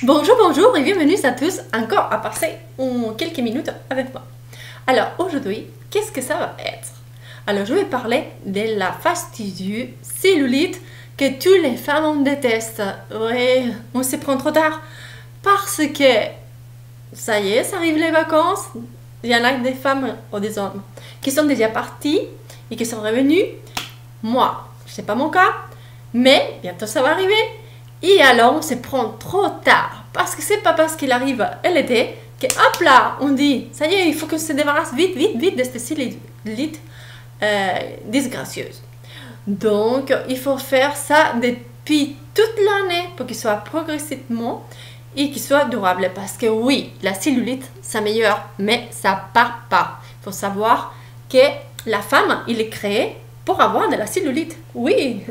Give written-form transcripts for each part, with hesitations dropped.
Bonjour, bonjour et bienvenue à tous encore à passer quelques minutes avec moi. Alors aujourd'hui, qu'est-ce que ça va être? Alors je vais parler de la fastidieuse cellulite que toutes les femmes détestent. Oui, on s'y prend trop tard parce que ça y est, ça arrive les vacances. Il y en a des femmes ou des hommes qui sont déjà partis et qui sont revenus. Moi, ce n'est pas mon cas, mais bientôt ça va arriver. Et alors, on se prend trop tard. Parce que c'est pas parce qu'il arrive l'été que hop là, on dit, ça y est, il faut qu'on se débarrasse vite, vite, vite de cette cellulite disgracieuse. Donc, il faut faire ça depuis toute l'année pour qu'il soit progressivement et qu'il soit durable. Parce que oui, la cellulite s'améliore, mais ça part pas. Il faut savoir que la femme, il est créé pour avoir de la cellulite. Oui,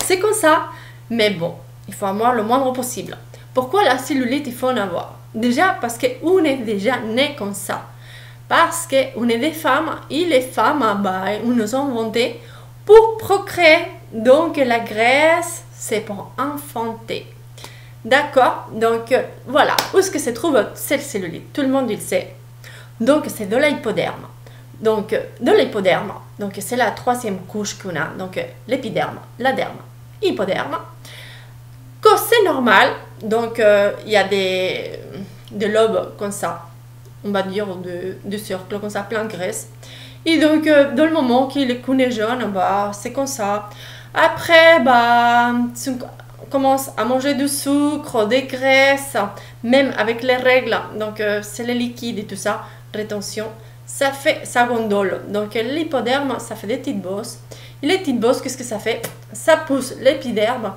c'est comme ça. Mais bon, il faut avoir le moindre possible. Pourquoi la cellulite, il faut en avoir? Déjà parce qu'on est déjà né comme ça. Parce qu'on est des femmes et les femmes, on nous a inventé pour procréer. Donc la graisse, c'est pour enfanter. D'accord? Donc voilà. Où est-ce que se trouve cette cellulite? Tout le monde le sait. Donc c'est de l'hypoderme. Donc de l'hypoderme. Donc c'est la troisième couche qu'on a. Donc l'épiderme, la derme, hypoderme. Quand c'est normal, donc il y a des lobes comme ça, on va dire de cercles comme ça, plein de graisse. Et donc dans le moment qu'on est jeune, c'est comme ça. Après, on commence à manger du sucre, des graisses, même avec les règles, donc c'est les liquides et tout ça, rétention, ça gondole. Donc l'hypoderme, ça fait des petites bosses. Et les petites bosses, qu'est-ce que ça fait? Ça pousse l'épiderme.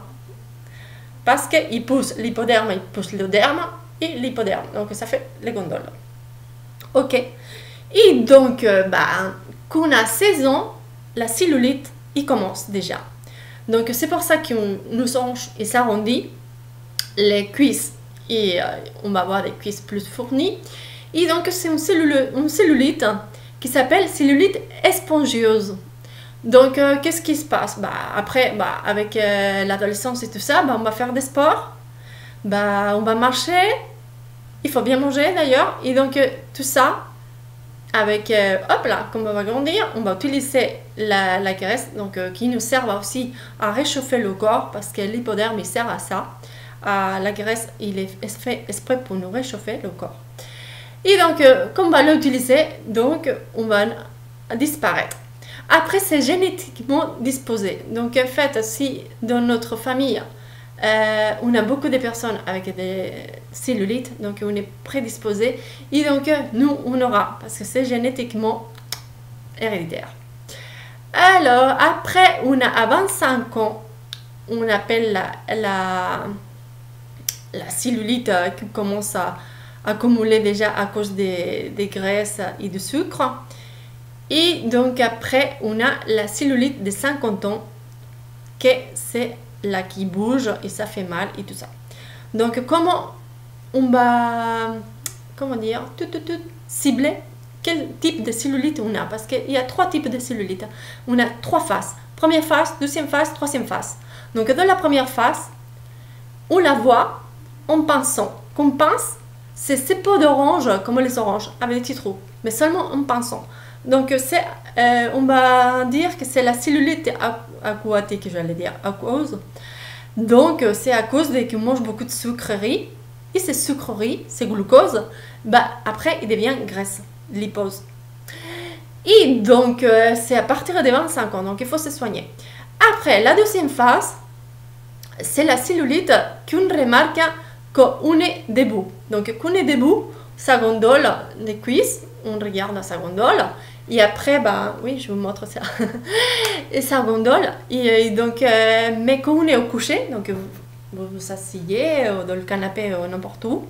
Parce qu'il pousse l'hypoderme, il pousse l'oderme et l'hypoderme. Donc ça fait les gondoles. Ok. Et donc, qu'on a 16 ans, la cellulite, il commence déjà. Donc c'est pour ça qu'on nous hanches et s'arrondit les cuisses. Et on va avoir des cuisses plus fournies. Et donc c'est une cellulite qui s'appelle cellulite spongieuse. Donc, qu'est-ce qui se passe? Après, avec l'adolescence et tout ça, on va faire des sports, on va marcher, il faut bien manger d'ailleurs, et donc tout ça, avec, hop là, comme on va grandir, on va utiliser la graisse, donc qui nous sert aussi à réchauffer le corps, parce que l'hypoderme, il sert à ça. La graisse, il est fait exprès pour nous réchauffer le corps. Et donc, comme on va l'utiliser, donc, on va disparaître. Après, c'est génétiquement disposé. Donc, en fait, si dans notre famille, on a beaucoup de personnes avec des cellulites, donc on est prédisposé, et donc nous, on aura, parce que c'est génétiquement héréditaire. Alors, après, on a à 25 ans, on appelle la cellulite qui commence à accumuler déjà à cause des graisses et du sucre. Et donc après, on a la cellulite de 50 ans, que c'est là qui bouge et ça fait mal et tout ça. Donc comment on va, cibler quel type de cellulite on a? Parce qu'il y a 3 types de cellulite. On a 3 phases. Première phase, deuxième phase, troisième phase. Donc dans la première phase, on la voit en pinçant. Qu'on pince, c'est ces peaux d'orange, comme les oranges, avec des petits trous, mais seulement en pinçant. Donc, on va dire que c'est la cellulite aquatique, j'allais dire, aqueuse. Donc, c'est à cause qu'on mange beaucoup de sucreries. Et ces sucreries, ces glucose, après, il devient graisse, lipose. Et donc, c'est à partir de 25 ans, donc il faut se soigner. Après, la deuxième phase, c'est la cellulite qu'on remarque quand on est debout. Donc, quand on est debout, ça gondole les cuisses. On regarde sa gondole et après oui, je vous montre ça et sa gondole et donc mais quand on est au coucher, donc vous vous asseyez dans le canapé ou n'importe où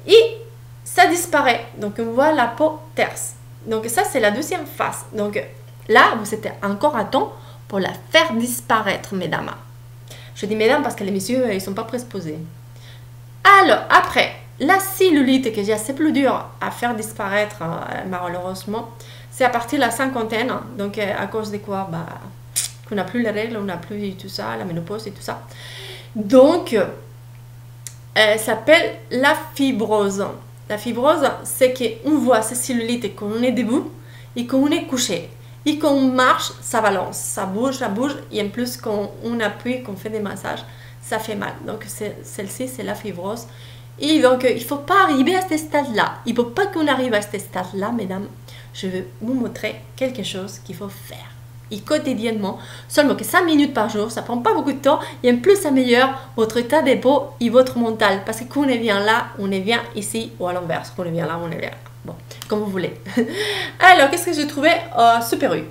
et ça disparaît, donc on voit la peau terse. Donc ça, c'est la deuxième phase. Donc là, vous êtes encore à temps pour la faire disparaître, mesdames. Je dis mesdames parce que les messieurs, ils sont pas prédisposés. Alors après, la cellulite, que c'est plus dur à faire disparaître, malheureusement, c'est à partir de la cinquantaine. Donc, à cause de quoi? Qu'on n'a plus les règles, on n'a plus tout ça, la ménopause et tout ça. Donc, s'appelle la fibrose. La fibrose, c'est qu'on voit ces cellulites quand on est debout et quand on est couché. Et quand on marche, ça balance, ça bouge, et en plus quand on appuie, qu'on fait des massages, ça fait mal. Donc celle-ci, c'est la fibrose. Et donc, il ne faut pas arriver à ce stade-là. Il ne faut pas qu'on arrive à ce stade-là, mesdames. Je vais vous montrer quelque chose qu'il faut faire. Et quotidiennement, seulement que 5 minutes par jour, ça ne prend pas beaucoup de temps. Et en plus, ça améliore votre état de peau et votre mental. Parce que quand on est bien là, on est bien ici, ou à l'inverse. Quand on est bien là, on est bien là. Bon, comme vous voulez. Alors, qu'est-ce que j'ai trouvé? Super U.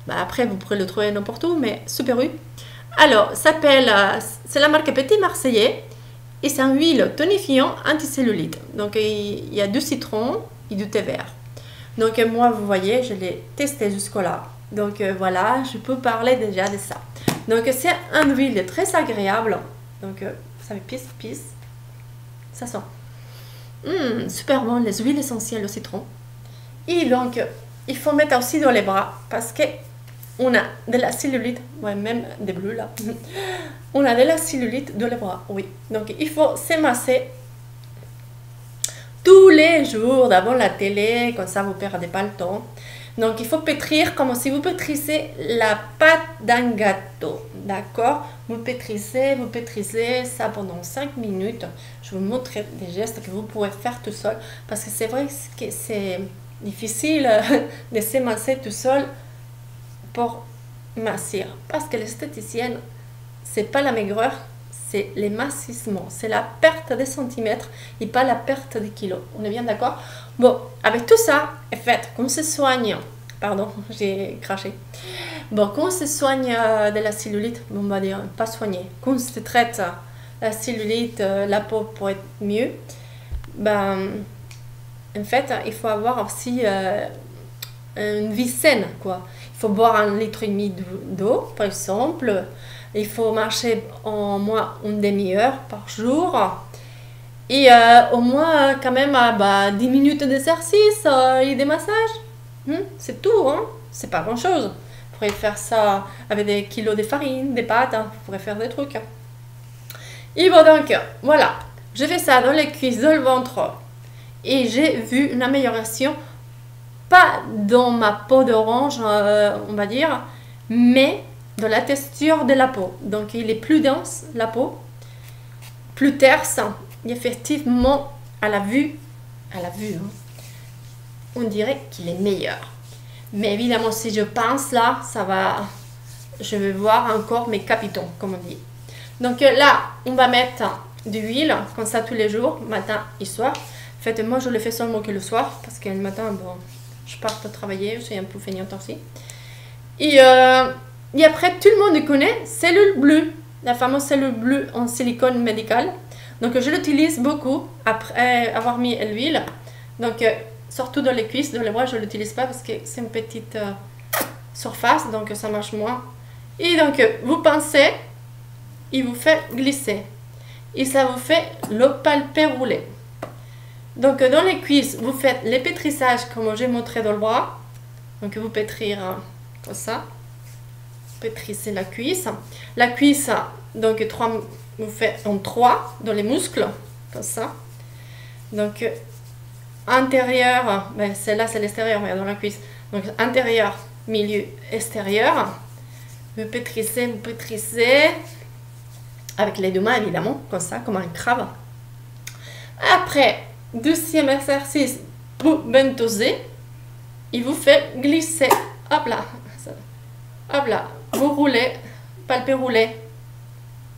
Bah, après, vous pourrez le trouver n'importe où, mais Super U. Alors, c'est la marque Petit Marseillais. Et c'est un huile tonifiant anticellulite. Donc, il y a du citron et du thé vert. Donc, moi, vous voyez, je l'ai testé jusqu'au là. Donc, voilà, je peux parler déjà de ça. Donc, c'est un huile très agréable. Donc, ça fait pisse. Ça sent super bon, les huiles essentielles au citron. Et donc, il faut mettre aussi dans les bras parce que on a de la cellulite, ouais, même des bleus là. On a de la cellulite dans les bras, oui. Donc, il faut s'émasser tous les jours devant la télé, comme ça vous ne perdez pas le temps. Donc, il faut pétrir comme si vous pétrissez la pâte d'un gâteau, d'accord? Vous pétrissez ça pendant 5 minutes. Je vais vous montrer des gestes que vous pourrez faire tout seul, parce que c'est vrai que c'est difficile de s'émasser tout seul pour massir. Parce que l'esthéticienne, c'est pas la maigreur, c'est l'émassissement, c'est la perte de centimètres et pas la perte de kilos. On est bien d'accord? Bon, avec tout ça, en fait, qu'on se soigne, pardon, j'ai craché. Bon, qu'on se soigne de la cellulite, on va dire, pas soigner, qu'on se traite la cellulite, la peau pour être mieux, ben, en fait, il faut avoir aussi une vie saine, quoi. Il faut boire 1,5 litre d'eau, par exemple. Il faut marcher au moins une demi-heure par jour. Et au moins, quand même, 10 minutes d'exercice et des massages. C'est tout, hein? C'est pas grand-chose. Vous pourrez faire ça avec des kilos de farine, des pâtes. Hein? Vous pourrez faire des trucs. Et bon, donc, voilà. Je fais ça dans les cuisses, dans le ventre. Et j'ai vu une amélioration. Pas dans ma peau d'orange, on va dire, mais dans la texture de la peau. Donc, il est plus dense, la peau, plus terse. Et effectivement, à la vue, hein, on dirait qu'il est meilleur. Mais évidemment, si je pense là, je vais voir encore mes capitons, comme on dit. Donc là, on va mettre de l'huile, comme ça tous les jours, matin et soir. En fait, moi, je le fais seulement que le soir, parce que le matin, bon, je pars travailler, je suis un peu feignante aussi. Et après, tout le monde connaît cellule bleue, la fameuse cellule bleue en silicone médical. Donc, je l'utilise beaucoup après avoir mis l'huile. Donc, surtout dans les cuisses, dans les bras, je ne l'utilise pas parce que c'est une petite surface, donc ça marche moins. Et donc, vous pensez, il vous fait glisser. Et ça vous fait le palpé roulé. Donc, dans les cuisses, vous faites les pétrissages comme j'ai montré dans le bras. Donc, vous pétrir comme ça. Pétrissez la cuisse. La cuisse, donc, vous faites en 3 dans les muscles, comme ça. Donc, intérieur, ben, celle-là, c'est l'extérieur, mais dans la cuisse. Donc, intérieur, milieu, extérieur. Vous pétrissez. Avec les deux mains, évidemment, comme ça, comme un crabe. Après, deuxième exercice, vous ventosez. Il vous fait glisser. Hop là. Hop là. Vous roulez. Palpé roulé.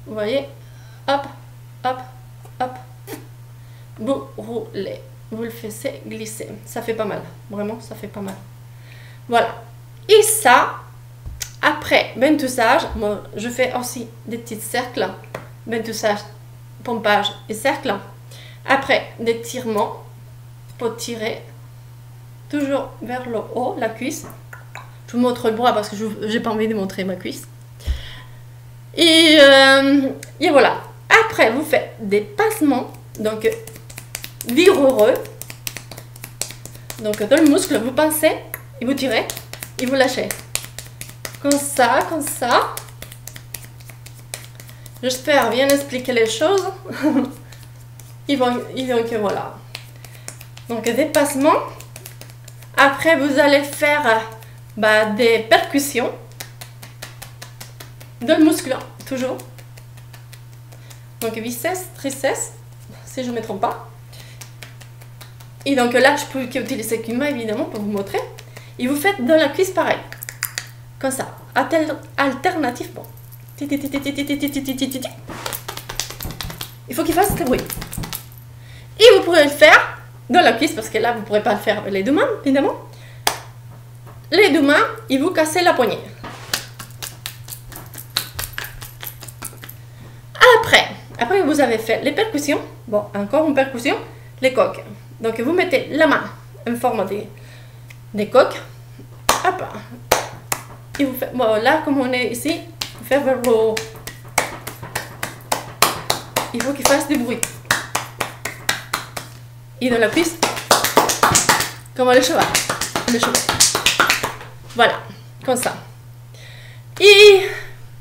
Vous voyez? Hop, hop, hop. Vous roulez. Vous le faites glisser. Ça fait pas mal. Vraiment, ça fait pas mal. Voilà. Et ça, après ventousage, moi, je fais aussi des petits cercles. Ventousage, pompage et cercle. Après, des tirements pour tirer toujours vers le haut, la cuisse. Je vous montre le bras parce que je n'ai pas envie de montrer ma cuisse. Et voilà. Après, vous faites des passements. Donc, vigoureux. Donc, dans le muscle, vous pincez et vous tirez et vous lâchez. Comme ça, comme ça. J'espère bien expliquer les choses. Et donc voilà. Donc dépassement. Après, vous allez faire des percussions de muscle, toujours. Donc biceps, triceps, si je ne me trompe pas. Et donc là, je peux utiliser qu'une main évidemment pour vous montrer. Et vous faites dans la cuisse pareil. Comme ça, alternativement. Il faut qu'il fasse ce bruit. Et vous pourrez le faire dans la cuisse, parce que là, vous ne pourrez pas le faire avec les deux mains, évidemment. Les deux mains, et vous cassez la poignée. Après que vous avez fait les percussions, bon, encore une percussion, les coques. Donc, vous mettez la main en forme des coques. Hop. Et vous faites, bon, là, comme on est ici, vous faites vers le haut. Il faut qu'il fasse du bruit. Et dans la cuisse, comme le cheval. Voilà, comme ça. Et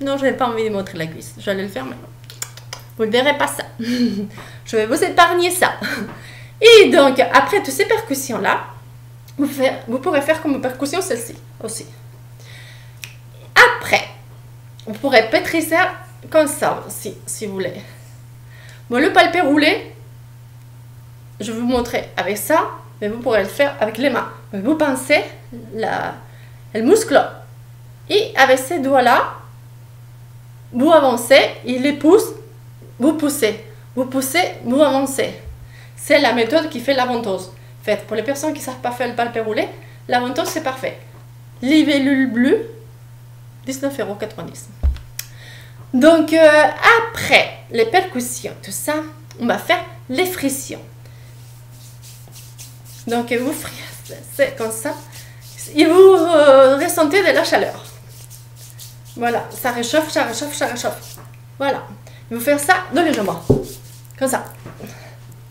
non, je n'ai pas envie de montrer la cuisse. J'allais le faire, mais vous ne verrez pas ça. Je vais vous épargner ça. Et donc, après toutes ces percussions-là, vous pourrez faire comme percussion celle-ci aussi. Après, vous pourrez pétrir ça comme ça aussi, si vous voulez. Bon, le palpé roulé, je vais vous montrer avec ça, mais vous pourrez le faire avec les mains. Vous pincez le muscle et avec ces doigts-là, vous avancez, et les pouces, vous poussez, vous avancez. C'est la méthode qui fait la ventouse. Faites pour les personnes qui ne savent pas faire le palpé roulé, la ventouse c'est parfait. Libellule bleue, 19,90 €. Donc après les percussions, tout ça, on va faire les frictions. Donc vous c'est comme ça et vous ressentez de la chaleur. Voilà, ça réchauffe, ça réchauffe, ça réchauffe. Voilà, vous faites ça dans les jambes, comme ça.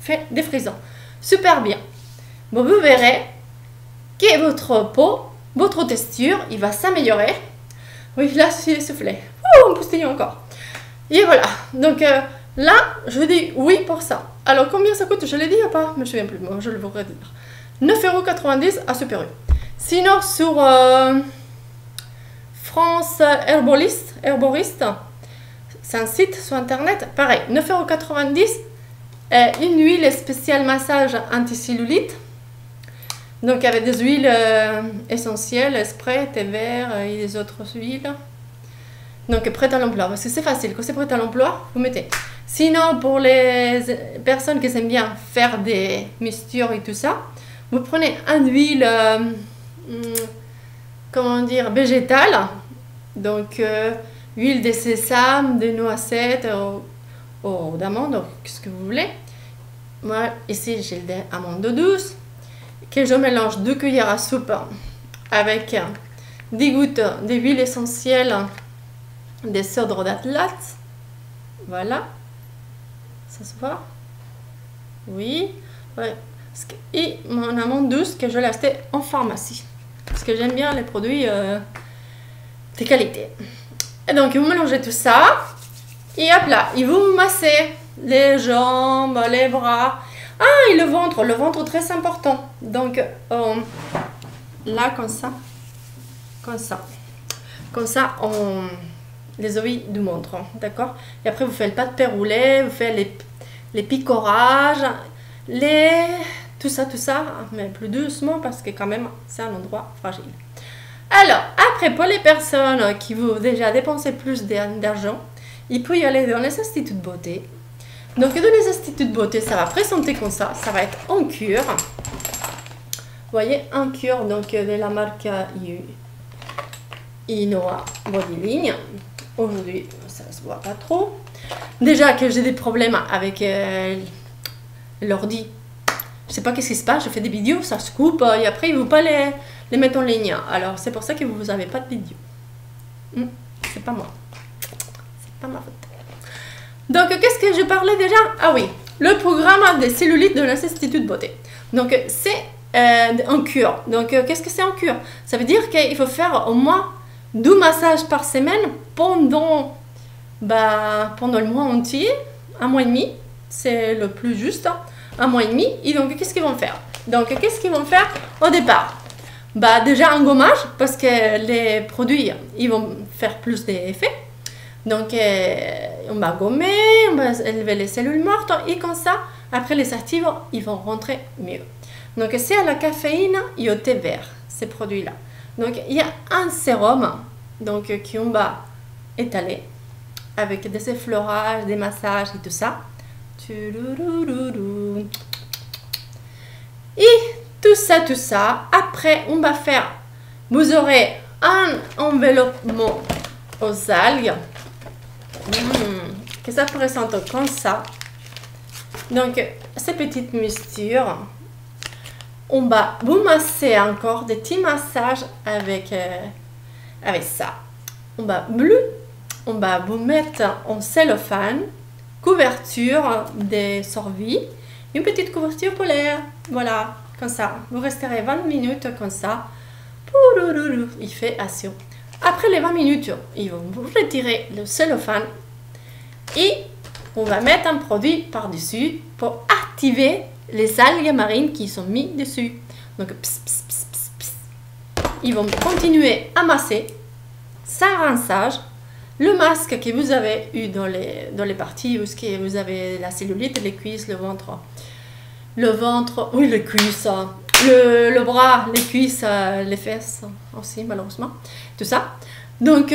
Faites des frissons, super bien. Bon, vous verrez que votre peau, votre texture, il va s'améliorer. Oui, là, c'est soufflé. Oh, on postille encore. Et voilà, donc là, je vous dis oui pour ça. Alors, combien ça coûte? Je l'ai dit ou pas? Je me souviens plus, moi, je le voudrais dire. 9,90 € à Super U. Sinon, sur France Herboriste, c'est un site sur internet, pareil, 9,90 €, une huile spéciale massage anti-cellulite. Donc, avec des huiles essentielles, spray, thé vert et les autres huiles. Donc, prête à l'emploi, parce que c'est facile, quand c'est prêt à l'emploi, vous mettez. Sinon, pour les personnes qui aiment bien faire des mixtures et tout ça, vous prenez une huile, comment dire, végétale. Donc, huile de sésame, de noisettes ou d'amandes, qu'est-ce que vous voulez. Moi, ici, j'ai des amandes douces que je mélange 2 cuillères à soupe avec des gouttes d'huile essentielle de cèdre d'Atlas. Voilà. Ça se voit? Oui. Ouais. Et mon amande douce que je l'ai acheté en pharmacie. Parce que j'aime bien les produits de qualité. Et donc, vous mélangez tout ça. Et hop là, et vous massez les jambes, les bras. Ah, et le ventre très important. Donc, là, comme ça. Comme ça, les oeils du ventre, d'accord? Et après, vous faites le palpé roulé, vous faites les picorages, tout ça, mais plus doucement parce que quand même, c'est un endroit fragile. Alors, après, pour les personnes qui vont déjà dépenser plus d'argent, il peut y aller dans les instituts de beauté. Donc, dans les instituts de beauté, ça va présenter comme ça. Ça va être en cure. Vous voyez, en cure, donc de la marque Inoa Bodyline. Aujourd'hui, ça ne se voit pas trop. Déjà que j'ai des problèmes avec l'ordi. Je sais pas qu'est-ce qui se passe. Je fais des vidéos, ça se coupe. Et après, ils ne veulent pas les mettre en ligne. Alors, c'est pour ça que vous n'avez pas de vidéo. C'est pas moi. C'est pas ma faute. Donc, qu'est-ce que je parlais déjà? Ah oui, le programme des cellulites de l'Institut de beauté. Donc, c'est en cure. Donc, qu'est-ce que c'est en cure? Ça veut dire qu'il faut faire au moins 2 massages par semaine pendant le mois entier, 1 mois et demi. c'est le plus juste, 1 mois et demi. Et donc, qu'est-ce qu'ils vont faire? Donc, qu'est-ce qu'ils vont faire au départ? Bah, déjà un gommage, parce que les produits, ils vont faire plus d'effet. Donc, on va gommer, on va élever les cellules mortes, et comme ça, après les actifs, ils vont rentrer mieux. Donc, c'est à la caféine et au thé vert, ces produits-là. Donc, il y a un sérum donc, qu'on va étaler avec des effleurages, des massages et tout ça. Et tout ça, après, on va faire, vous aurez un enveloppement aux algues, que ça présente comme ça. Donc, ces petites mixtures, on va vous masser encore des petits massages avec ça. On va vous mettre en cellophane, couverture des sorvis, une petite couverture polaire. Voilà, comme ça. Vous resterez 20 minutes comme ça. Il fait action. Après les 20 minutes, ils vont vous retirer le cellophane et on va mettre un produit par-dessus pour activer les algues marines qui sont mis dessus. Donc, ils vont continuer à masser sans rinçage le masque que vous avez eu dans les parties où vous avez la cellulite, les cuisses, le ventre, oui, les cuisses, le bras, les cuisses, les fesses aussi malheureusement, tout ça. Donc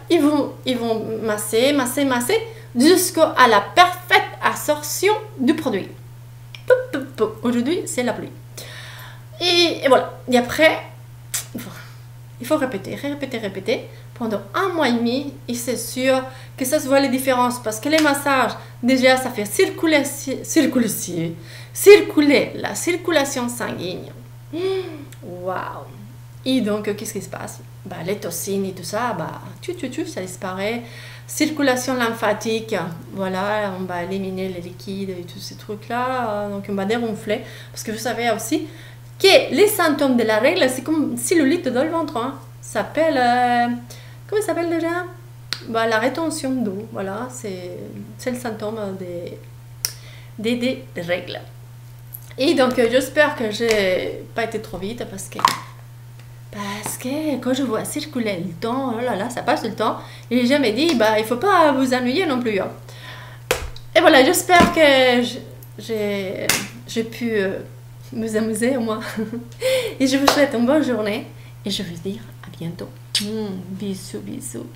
ils vont masser jusqu'à la parfaite absorption du produit. Aujourd'hui c'est la pluie. Et voilà. Et après il faut répéter pendant 1 mois et demi et c'est sûr que ça se voit les différences parce que les massages, déjà, ça fait circuler la circulation sanguine. Waouh! Et donc, qu'est-ce qui se passe? Bah, les toxines et tout ça, bah, ça disparaît. Circulation lymphatique, voilà, on va éliminer les liquides et tous ces trucs-là. Donc, on va déronfler parce que vous savez aussi que les symptômes de la règle, c'est comme cellulite dans le ventre. Hein. Ça s'appelle... comment ça s'appelle déjà? Bah, la rétention d'eau. Voilà, c'est le symptôme des règles. Et donc, j'espère que j'ai pas été trop vite parce que quand je vois circuler le temps, oh là là, ça passe le temps. Et j'ai jamais dit, bah, il faut pas vous ennuyer non plus. Hein. Et voilà, j'espère que j'ai pu... vous amuser au moins. Et je vous souhaite une bonne journée et je vous dis à bientôt. Bisous.